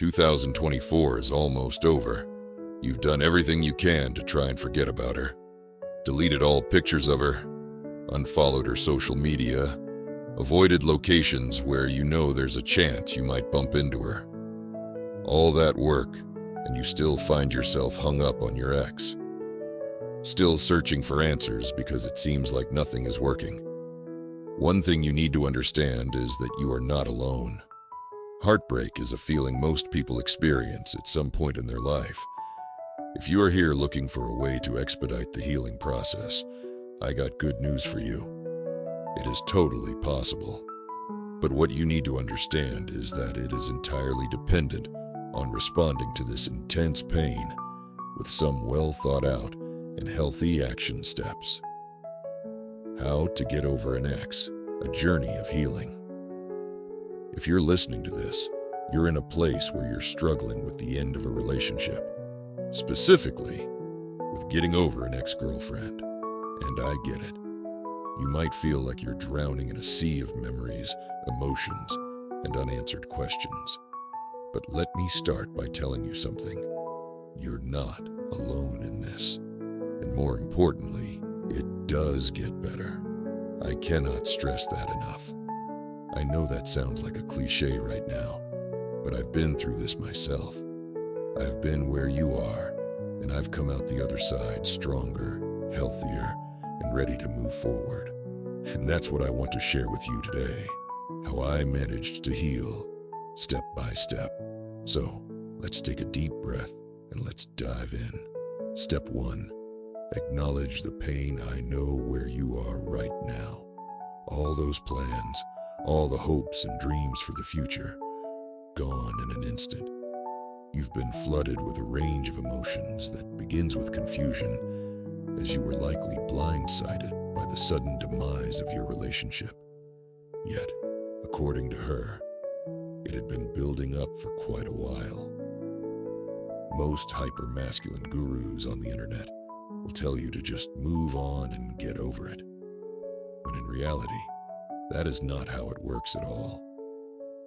2024 is almost over. You've done everything you can to try and forget about her. Deleted all pictures of her, unfollowed her social media, avoided locations where you know there's a chance you might bump into her. All that work, and you still find yourself hung up on your ex. Still searching for answers because it seems like nothing is working. One thing you need to understand is that you are not alone. Heartbreak is a feeling most people experience at some point in their life. If you are here looking for a way to expedite the healing process, I got good news for you. It is totally possible. But what you need to understand is that it is entirely dependent on responding to this intense pain with some well thought out and healthy action steps. How to get over an ex, a journey of healing. If you're listening to this, you're in a place where you're struggling with the end of a relationship, specifically with getting over an ex-girlfriend. And I get it. You might feel like you're drowning in a sea of memories, emotions, and unanswered questions. But let me start by telling you something. You're not alone in this. And more importantly, it does get better. I cannot stress that enough. I know that sounds like a cliche right now, but I've been through this myself. I've been where you are, and I've come out the other side stronger, healthier, and ready to move forward. And that's what I want to share with you today, how I managed to heal, step by step. So, let's take a deep breath and let's dive in. Step 1, acknowledge the pain. I know where you are right now. All those plans, all the hopes and dreams for the future, gone in an instant. You've been flooded with a range of emotions that begins with confusion, as you were likely blindsided by the sudden demise of your relationship. Yet, according to her, it had been building up for quite a while. Most hyper-masculine gurus on the internet will tell you to just move on and get over it, when in reality, that is not how it works at all.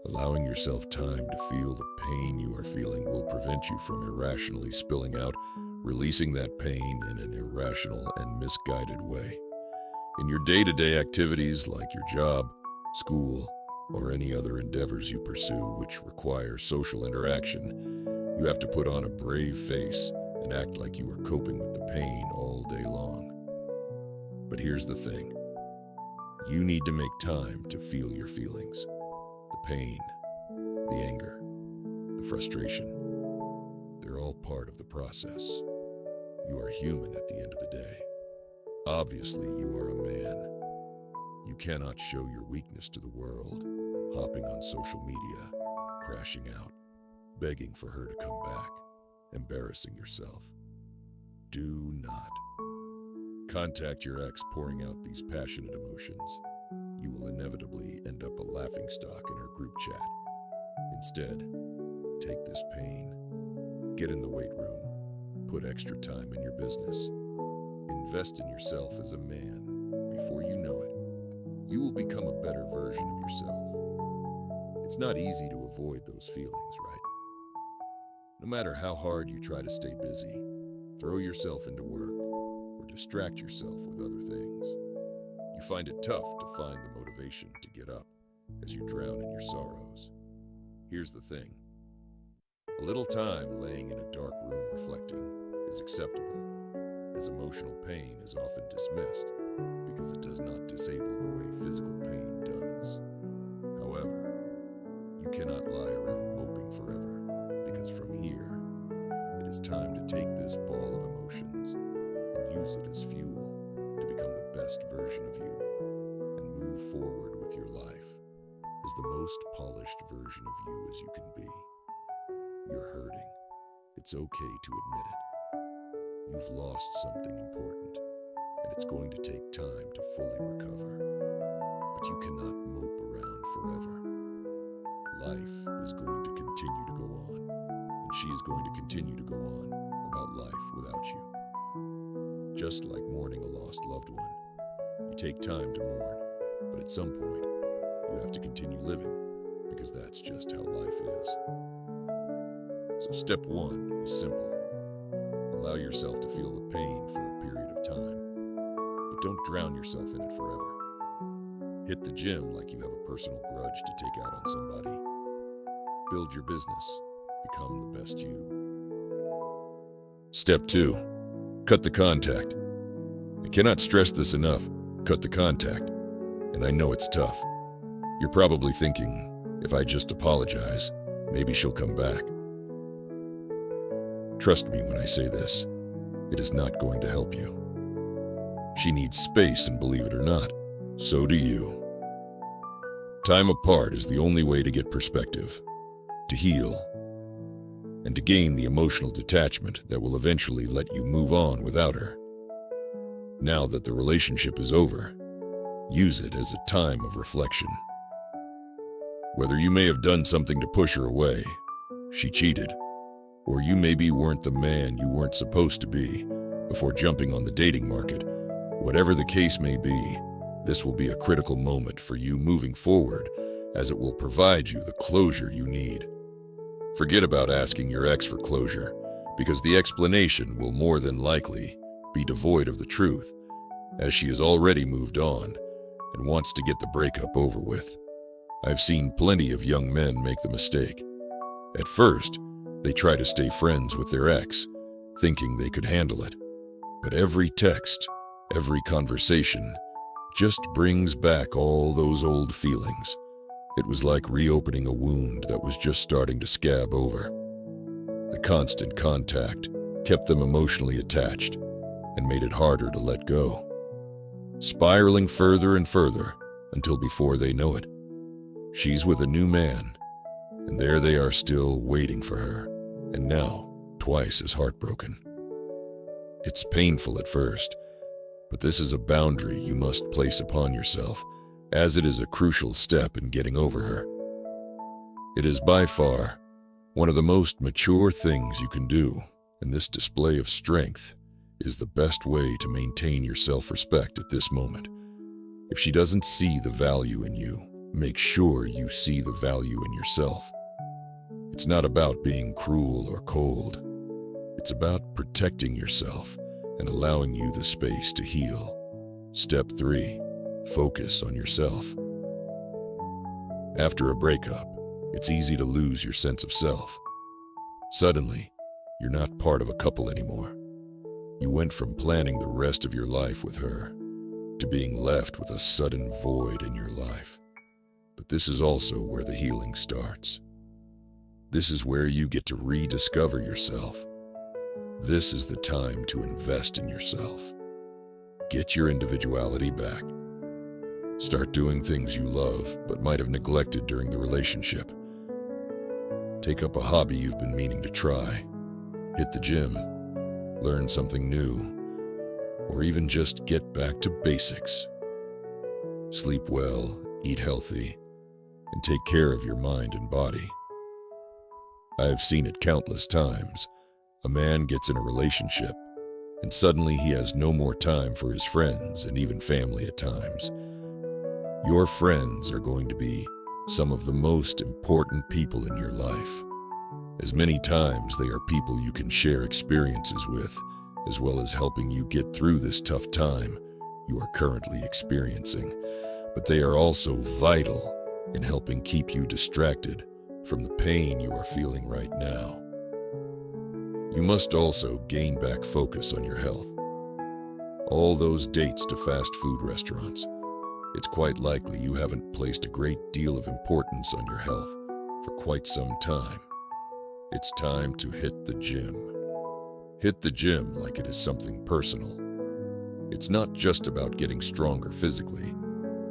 Allowing yourself time to feel the pain you are feeling will prevent you from irrationally spilling out, releasing that pain in an irrational and misguided way. In your day-to-day activities like your job, school, or any other endeavors you pursue which require social interaction, you have to put on a brave face and act like you are coping with the pain all day long. But here's the thing. You need to make time to feel your feelings. The pain, the anger, the frustration. They're all part of the process. You are human at the end of the day. Obviously, you are a man. You cannot show your weakness to the world, hopping on social media, crashing out, begging for her to come back, embarrassing yourself. Do not. Contact your ex pouring out these passionate emotions. You will inevitably end up a laughingstock in her group chat. Instead, take this pain, get in the weight room, put extra time in your business, invest in yourself as a man. Before you know it, you will become a better version of yourself. It's not easy to avoid those feelings, right? No matter how hard you try to stay busy, throw yourself into work, or distract yourself with other things, you find it tough to find the motivation to get up as you drown in your sorrows. Here's the thing. A little time laying in a dark room reflecting is acceptable, as emotional pain is often dismissed because it does not disable the way physical pain does. However, you cannot lie around moping forever, because from here, it is time to take this ball of emotions and use it as fuel to become the best version of you and move forward with your life as the most polished version of you as you can be. You're hurting. It's okay to admit it. You've lost something important, and it's going to take time to fully recover. But you cannot mope around forever. Life is going to continue to go on, and she is going to continue to go on about life without you. Just like mourning a lost loved one, you take time to mourn, but at some point, you have to continue living, because that's just how life is. So step one is simple. Allow yourself to feel the pain for a period of time, but don't drown yourself in it forever. Hit the gym like you have a personal grudge to take out on somebody. Build your business. Become the best you. Step two, cut the contact. I cannot stress this enough. Cut the contact. And I know it's tough. You're probably thinking, if I just apologize, maybe she'll come back. Trust me when I say this, it is not going to help you. She needs space, and believe it or not, so do you. Time apart is the only way to get perspective, to heal, and to gain the emotional detachment that will eventually let you move on without her. Now that the relationship is over, use it as a time of reflection. Whether you may have done something to push her away, she cheated, or you maybe weren't the man you weren't supposed to be before jumping on the dating market, whatever the case may be, this will be a critical moment for you moving forward, as it will provide you the closure you need. Forget about asking your ex for closure, because the explanation will more than likely be devoid of the truth, as she has already moved on and wants to get the breakup over with. I've seen plenty of young men make the mistake. At first, they try to stay friends with their ex, thinking they could handle it. But every text, every conversation, just brings back all those old feelings. It was like reopening a wound that was just starting to scab over. The constant contact kept them emotionally attached and made it harder to let go, spiraling further and further until before they know it, she's with a new man, and there they are still waiting for her, and now twice as heartbroken. It's painful at first, but this is a boundary you must place upon yourself, as it is a crucial step in getting over her. It is by far one of the most mature things you can do, and this display of strength is the best way to maintain your self-respect at this moment. If she doesn't see the value in you, make sure you see the value in yourself. It's not about being cruel or cold. It's about protecting yourself and allowing you the space to heal. Step 3. Focus on yourself. After a breakup, it's easy to lose your sense of self. Suddenly, you're not part of a couple anymore. You went from planning the rest of your life with her to being left with a sudden void in your life. But this is also where the healing starts. This is where you get to rediscover yourself. This is the time to invest in yourself. Get your individuality back. Start doing things you love but might have neglected during the relationship. Take up a hobby you've been meaning to try. Hit the gym. Learn something new. Or even just get back to basics. Sleep well, eat healthy, and take care of your mind and body. I have seen it countless times. A man gets in a relationship, and suddenly he has no more time for his friends and even family at times. Your friends are going to be some of the most important people in your life. As many times they are people you can share experiences with, as well as helping you get through this tough time you are currently experiencing. But they are also vital in helping keep you distracted from the pain you are feeling right now. You must also gain back focus on your health. All those dates to fast food restaurants, it's quite likely you haven't placed a great deal of importance on your health for quite some time. It's time to hit the gym. Hit the gym like it is something personal. It's not just about getting stronger physically.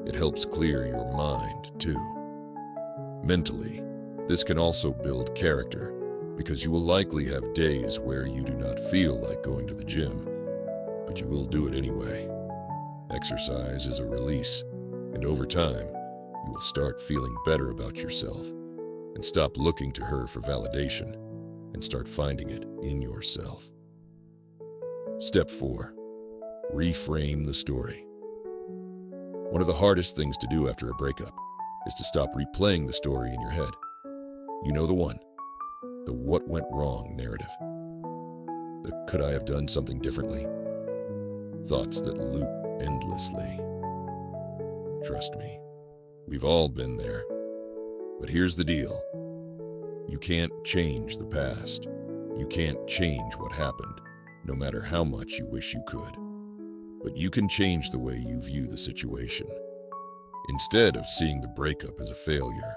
It helps clear your mind, too. Mentally, this can also build character, because you will likely have days where you do not feel like going to the gym, but you will do it anyway. Exercise is a release, and over time, you will start feeling better about yourself and stop looking to her for validation and start finding it in yourself. Step 4. Reframe the story. One of the hardest things to do after a breakup is to stop replaying the story in your head. You know the one. the what went wrong narrative, the could I have done something differently, thoughts that loop endlessly. Trust me, we've all been there. But here's the deal. You can't change the past. You can't change what happened, no matter how much you wish you could. But you can change the way you view the situation. Instead of seeing the breakup as a failure,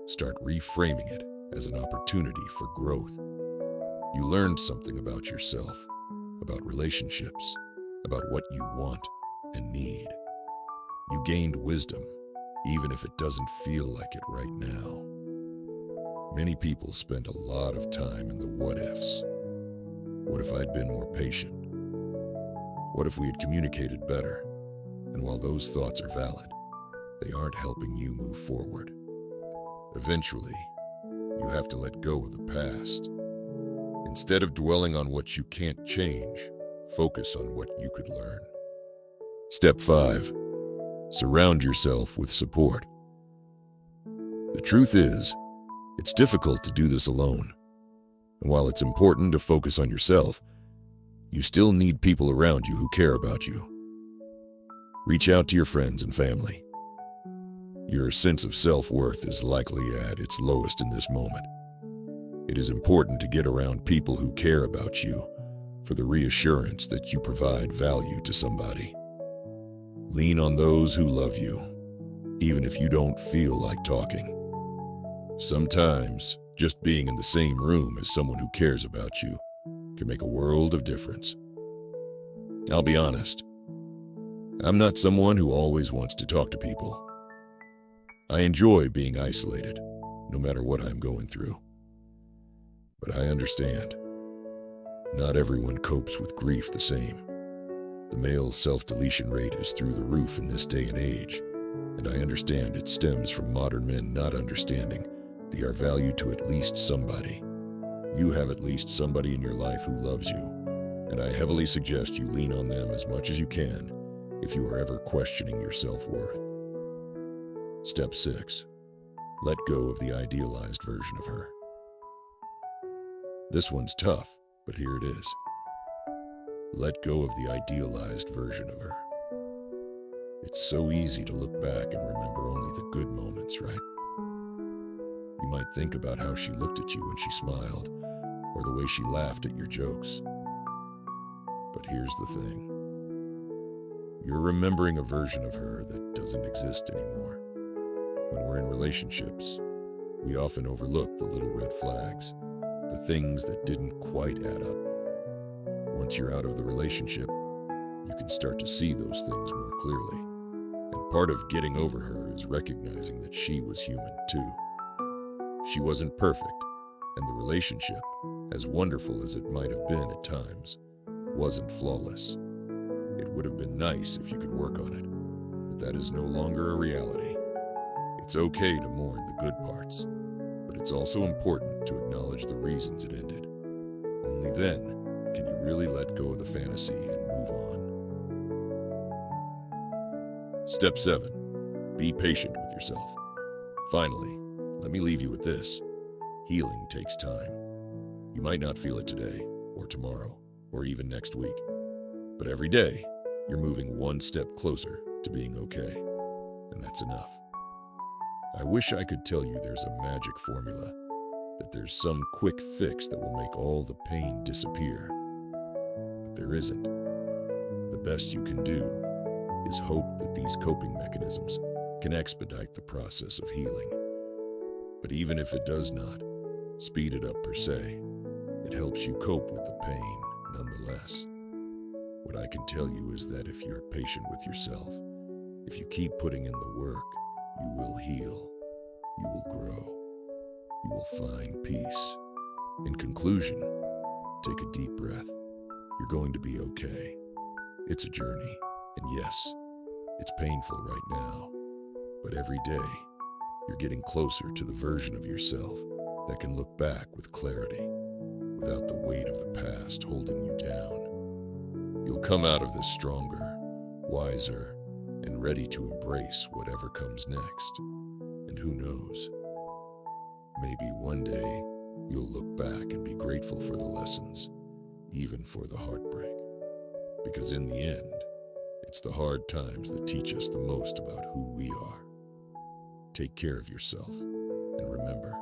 start reframing it as an opportunity for growth. You learned something about yourself, about relationships, about what you want and need. You gained wisdom, even if it doesn't feel like it right now. Many people spend a lot of time in the what ifs. What if I'd been more patient? What if we had communicated better? And while those thoughts are valid, they aren't helping you move forward. Eventually, you have to let go of the past. Instead of dwelling on what you can't change, focus on what you could learn. Step 5. Surround yourself with support. The truth is, it's difficult to do this alone. And while it's important to focus on yourself, you still need people around you who care about you. Reach out to your friends and family. Your sense of self-worth is likely at its lowest in this moment. It is important to get around people who care about you for the reassurance that you provide value to somebody. Lean on those who love you, even if you don't feel like talking. Sometimes, just being in the same room as someone who cares about you can make a world of difference. I'll be honest, I'm not someone who always wants to talk to people. I enjoy being isolated, no matter what I'm going through. But I understand, not everyone copes with grief the same. The male self-deletion rate is through the roof in this day and age, and I understand it stems from modern men not understanding they are valued to at least somebody. You have at least somebody in your life who loves you, and I heavily suggest you lean on them as much as you can if you are ever questioning your self-worth. Step 6. Let go of the idealized version of her. This one's tough, but here it is. Let go of the idealized version of her. It's so easy to look back and remember only the good moments, right? You might think about how she looked at you when she smiled, or the way she laughed at your jokes. But here's the thing. You're remembering a version of her that doesn't exist anymore. When we're in relationships, we often overlook the little red flags, the things that didn't quite add up. Once you're out of the relationship, you can start to see those things more clearly. And part of getting over her is recognizing that she was human too. She wasn't perfect, and the relationship, as wonderful as it might have been at times, wasn't flawless. It would have been nice if you could work on it, but that is no longer a reality. It's okay to mourn the good parts, but it's also important to acknowledge the reasons it ended. Only then can you really let go of the fantasy and move on. Step 7. Be patient with yourself. Finally, let me leave you with this. Healing takes time. You might not feel it today, or tomorrow, or even next week. But every day, you're moving one step closer to being okay. And that's enough. I wish I could tell you there's a magic formula, that there's some quick fix that will make all the pain disappear. But there isn't. The best you can do is hope that these coping mechanisms can expedite the process of healing. But even if it does not speed it up per se, it helps you cope with the pain nonetheless. What I can tell you is that if you're patient with yourself, if you keep putting in the work, you will heal, you will grow, you will find peace. In conclusion, take a deep breath. You're going to be okay. It's a journey, and yes, it's painful right now, but every day, you're getting closer to the version of yourself that can look back with clarity, without the weight of the past holding you down. You'll come out of this stronger, wiser, and ready to embrace whatever comes next. And who knows, maybe one day You'll look back and be grateful for the lessons, even for the heartbreak. Because in the end, it's the hard times that teach us the most about who we are. Take care of yourself, and remember,